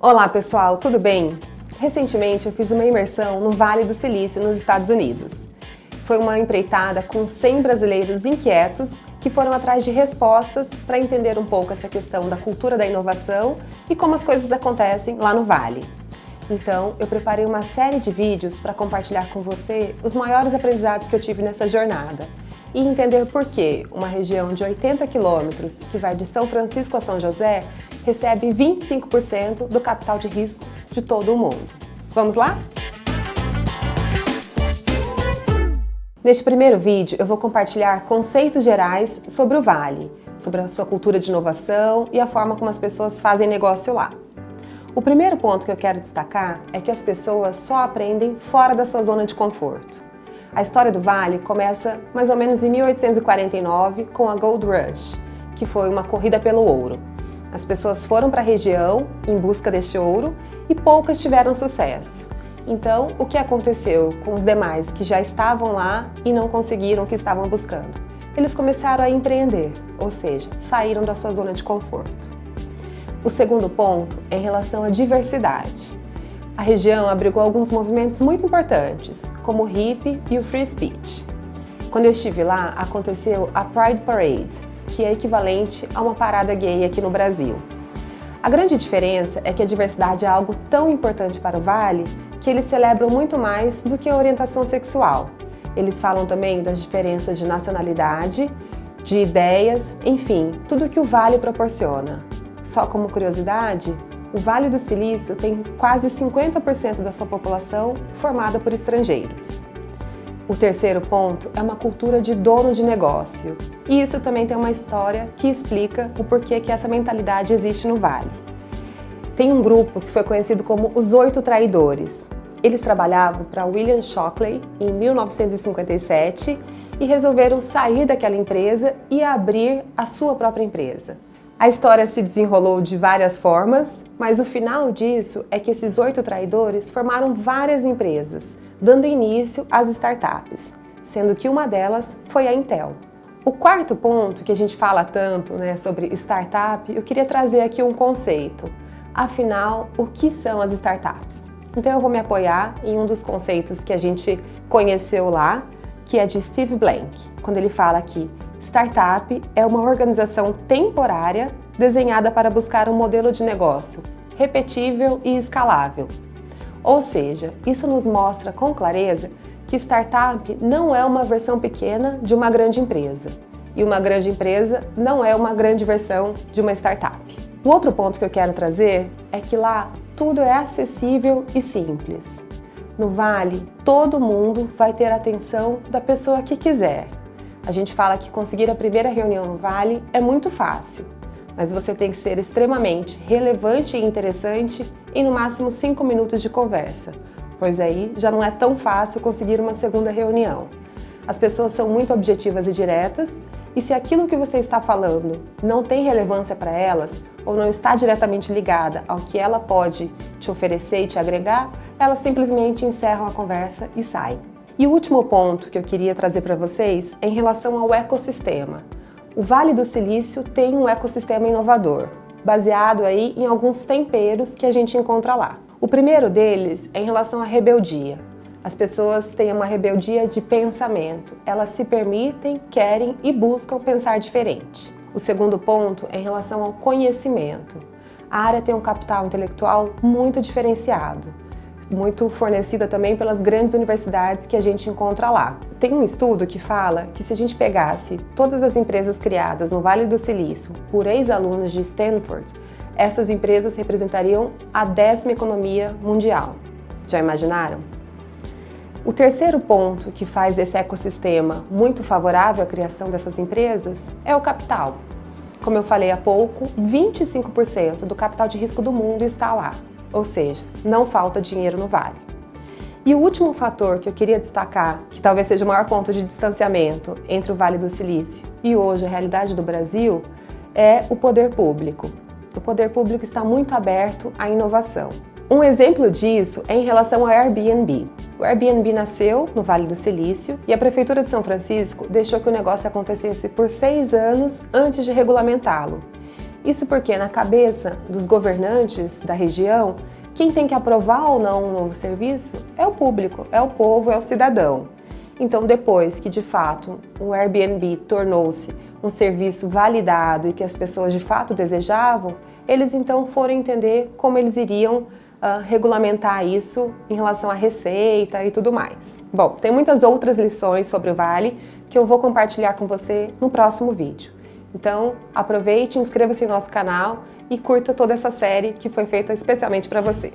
Olá pessoal, tudo bem? Recentemente eu fiz uma imersão no Vale do Silício, nos Estados Unidos. Foi uma empreitada com 100 brasileiros inquietos que foram atrás de respostas para entender um pouco essa questão da cultura da inovação e como as coisas acontecem lá no Vale. Então, eu preparei uma série de vídeos para compartilhar com você os maiores aprendizados que eu tive nessa jornada e entender por que uma região de 80 quilômetros, que vai de São Francisco a São José, recebe 25% do capital de risco de todo o mundo. Vamos lá? Neste primeiro vídeo, eu vou compartilhar conceitos gerais sobre o Vale, sobre a sua cultura de inovação e a forma como as pessoas fazem negócio lá. O primeiro ponto que eu quero destacar é que as pessoas só aprendem fora da sua zona de conforto. A história do Vale começa mais ou menos em 1849 com a Gold Rush, que foi uma corrida pelo ouro. As pessoas foram para a região em busca deste ouro e poucas tiveram sucesso. Então, o que aconteceu com os demais que já estavam lá e não conseguiram o que estavam buscando? Eles começaram a empreender, ou seja, saíram da sua zona de conforto. O segundo ponto é em relação à diversidade. A região abrigou alguns movimentos muito importantes, como o hippie e o free speech. Quando eu estive lá, aconteceu a Pride Parade, que é equivalente a uma parada gay aqui no Brasil. A grande diferença é que a diversidade é algo tão importante para o Vale que eles celebram muito mais do que a orientação sexual. Eles falam também das diferenças de nacionalidade, de ideias, enfim, tudo que o Vale proporciona. Só como curiosidade, o Vale do Silício tem quase 50% da sua população formada por estrangeiros. O terceiro ponto é uma cultura de dono de negócio. E isso também tem uma história que explica o porquê que essa mentalidade existe no Vale. Tem um grupo que foi conhecido como os 8 Traidores. Eles trabalhavam para William Shockley em 1957 e resolveram sair daquela empresa e abrir a sua própria empresa. A história se desenrolou de várias formas, mas o final disso é que esses 8 traidores formaram várias empresas, dando início às startups, sendo que uma delas foi a Intel. O quarto ponto que a gente fala tanto, sobre startup, eu queria trazer aqui um conceito. Afinal, o que são as startups? Então eu vou me apoiar em um dos conceitos que a gente conheceu lá, que é de Steve Blank, quando ele fala que startup é uma organização temporária desenhada para buscar um modelo de negócio repetível e escalável. Ou seja, isso nos mostra com clareza que startup não é uma versão pequena de uma grande empresa. E uma grande empresa não é uma grande versão de uma startup. O outro ponto que eu quero trazer é que lá tudo é acessível e simples. No Vale, todo mundo vai ter a atenção da pessoa que quiser. A gente fala que conseguir a primeira reunião no Vale é muito fácil, mas você tem que ser extremamente relevante e interessante em no máximo 5 minutos de conversa, pois aí já não é tão fácil conseguir uma segunda reunião. As pessoas são muito objetivas e diretas, e se aquilo que você está falando não tem relevância para elas ou não está diretamente ligada ao que ela pode te oferecer e te agregar, elas simplesmente encerram a conversa e saem. E o último ponto que eu queria trazer para vocês é em relação ao ecossistema. O Vale do Silício tem um ecossistema inovador, baseado aí em alguns temperos que a gente encontra lá. O primeiro deles é em relação à rebeldia. As pessoas têm uma rebeldia de pensamento, elas se permitem, querem e buscam pensar diferente. O segundo ponto é em relação ao conhecimento. A área tem um capital intelectual muito diferenciado, muito fornecida também pelas grandes universidades que a gente encontra lá. Tem um estudo que fala que se a gente pegasse todas as empresas criadas no Vale do Silício por ex-alunos de Stanford, essas empresas representariam a 10ª economia mundial. Já imaginaram? O terceiro ponto que faz desse ecossistema muito favorável à criação dessas empresas é o capital. Como eu falei há pouco, 25% do capital de risco do mundo está lá. Ou seja, não falta dinheiro no Vale. E o último fator que eu queria destacar, que talvez seja o maior ponto de distanciamento entre o Vale do Silício e hoje a realidade do Brasil, é o poder público. O poder público está muito aberto à inovação. Um exemplo disso é em relação ao Airbnb. O Airbnb nasceu no Vale do Silício e a Prefeitura de São Francisco deixou que o negócio acontecesse por 6 anos antes de regulamentá-lo. Isso porque na cabeça dos governantes da região, quem tem que aprovar ou não um novo serviço é o público, é o povo, é o cidadão. Então, depois que de fato o Airbnb tornou-se um serviço validado e que as pessoas de fato desejavam, eles então foram entender como eles iriam regulamentar isso em relação à receita e tudo mais. Bom, tem muitas outras lições sobre o Vale que eu vou compartilhar com você no próximo vídeo. Então, aproveite, inscreva-se no nosso canal e curta toda essa série que foi feita especialmente para você.